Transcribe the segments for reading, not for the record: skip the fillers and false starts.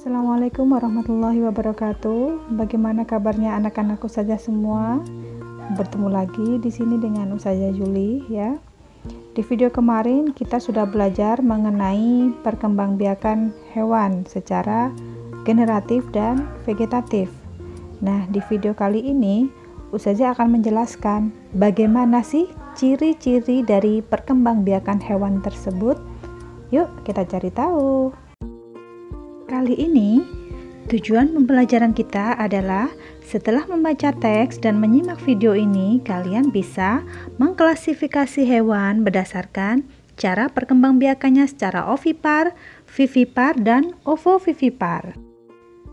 Assalamualaikum warahmatullahi wabarakatuh. Bagaimana kabarnya anak-anakku saja semua? Bertemu lagi di sini dengan Ustazah Juli ya. Di video kemarin kita sudah belajar mengenai perkembangbiakan hewan secara generatif dan vegetatif. Nah, di video kali ini Ustazah akan menjelaskan bagaimana sih ciri-ciri dari perkembangbiakan hewan tersebut. Yuk kita cari tahu. Kali ini, tujuan pembelajaran kita adalah setelah membaca teks dan menyimak video ini, kalian bisa mengklasifikasi hewan berdasarkan cara perkembangbiakannya secara ovipar, vivipar, dan ovovivipar.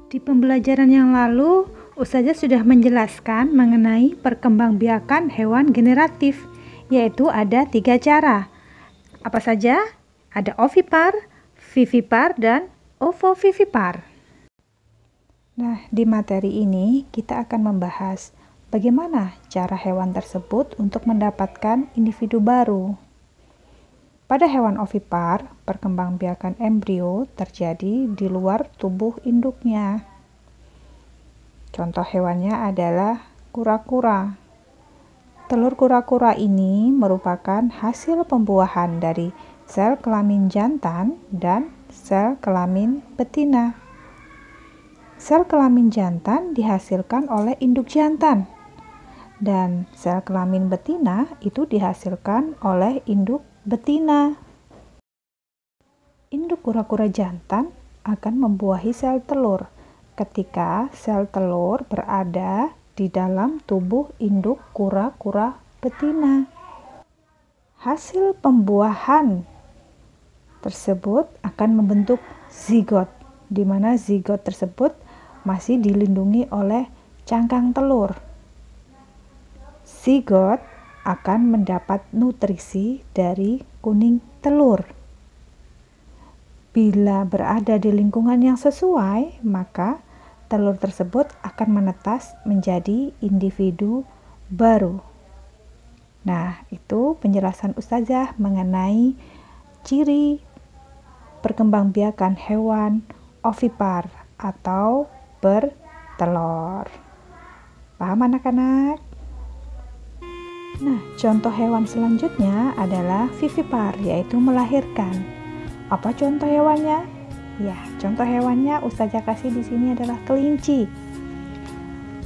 Di pembelajaran yang lalu, Ustazah sudah menjelaskan mengenai perkembangbiakan hewan generatif, yaitu ada 3 cara. Apa saja? Ada ovipar, vivipar, dan ovovivipar. Nah, di materi ini kita akan membahas bagaimana cara hewan tersebut untuk mendapatkan individu baru. Pada hewan ovipar, perkembangbiakan embrio terjadi di luar tubuh induknya. Contoh hewannya adalah kura-kura. Telur kura-kura ini merupakan hasil pembuahan dari sel kelamin jantan dan sel kelamin betina. Sel kelamin jantan dihasilkan oleh induk jantan dan sel kelamin betina itu dihasilkan oleh induk betina. Induk kura-kura jantan akan membuahi sel telur ketika sel telur berada di dalam tubuh induk kura-kura betina. Hasil pembuahan tersebut akan membentuk zigot, di mana zigot tersebut masih dilindungi oleh cangkang telur. Zigot akan mendapat nutrisi dari kuning telur. Bila berada di lingkungan yang sesuai, maka telur tersebut akan menetas menjadi individu baru. Nah, itu penjelasan Ustazah mengenai ciri perkembangbiakan hewan ovipar atau bertelur. Paham anak-anak? Nah, contoh hewan selanjutnya adalah vivipar, yaitu melahirkan. Apa contoh hewannya? Ya, contoh hewannya Ustazah kasih di sini adalah kelinci.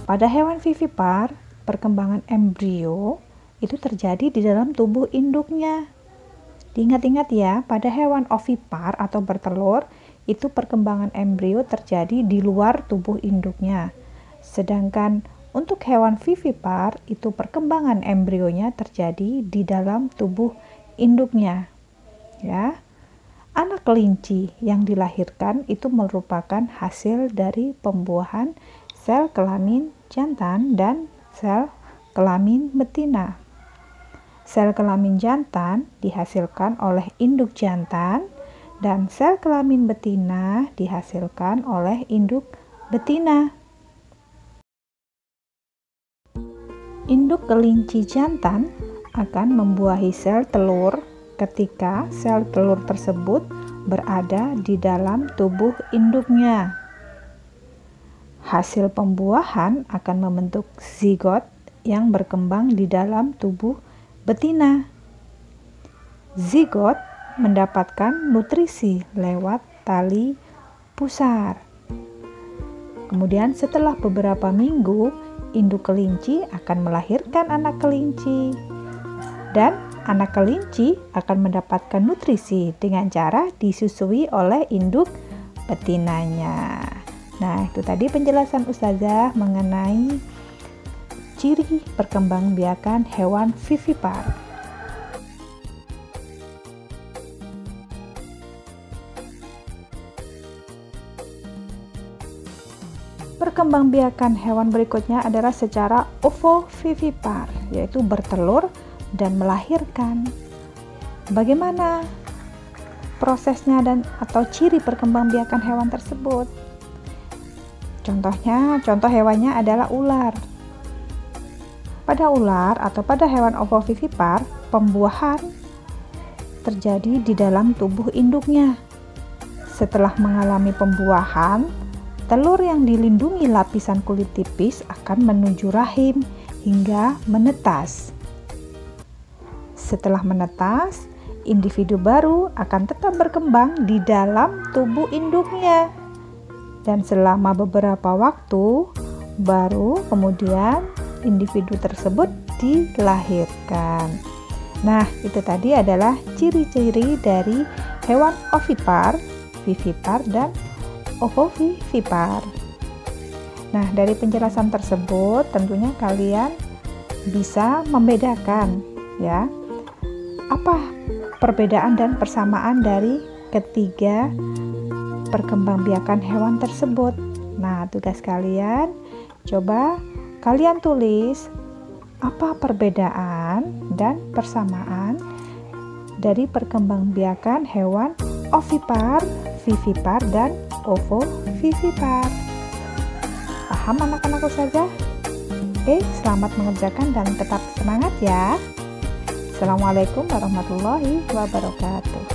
Pada hewan vivipar, perkembangan embrio itu terjadi di dalam tubuh induknya. Diingat-ingat ya, pada hewan ovipar atau bertelur, itu perkembangan embrio terjadi di luar tubuh induknya. Sedangkan untuk hewan vivipar, itu perkembangan embrionya terjadi di dalam tubuh induknya. Ya. Anak kelinci yang dilahirkan itu merupakan hasil dari pembuahan sel kelamin jantan dan sel kelamin betina. Sel kelamin jantan dihasilkan oleh induk jantan dan sel kelamin betina dihasilkan oleh induk betina. Induk kelinci jantan akan membuahi sel telur ketika sel telur tersebut berada di dalam tubuh induknya. Hasil pembuahan akan membentuk zigot yang berkembang di dalam tubuh betina. Zigot mendapatkan nutrisi lewat tali pusar. Kemudian setelah beberapa minggu, induk kelinci akan melahirkan anak kelinci. Dan anak kelinci akan mendapatkan nutrisi dengan cara disusui oleh induk betinanya. Nah, itu tadi penjelasan Ustazah mengenai ciri perkembangbiakan hewan vivipar. Perkembangbiakan hewan berikutnya adalah secara ovovivipar, yaitu bertelur dan melahirkan. Bagaimana prosesnya atau ciri perkembangbiakan hewan tersebut? Contoh hewannya adalah ular. Pada ular atau pada hewan ovovivipar, pembuahan terjadi di dalam tubuh induknya. Setelah mengalami pembuahan, telur yang dilindungi lapisan kulit tipis akan menuju rahim hingga menetas. Setelah menetas, individu baru akan tetap berkembang di dalam tubuh induknya. Dan selama beberapa waktu, baru kemudian individu tersebut dilahirkan. Nah, itu tadi adalah ciri-ciri dari hewan ovipar, vivipar, dan ovovivipar. Nah, dari penjelasan tersebut tentunya kalian bisa membedakan ya, apa perbedaan dan persamaan dari ketiga perkembangbiakan hewan tersebut. Nah, tugas kalian coba kalian tulis apa perbedaan dan persamaan dari perkembangbiakan hewan ovipar, vivipar, dan ovovivipar. Paham anak-anakku saja? Oke, selamat mengerjakan dan tetap semangat ya. Assalamualaikum warahmatullahi wabarakatuh.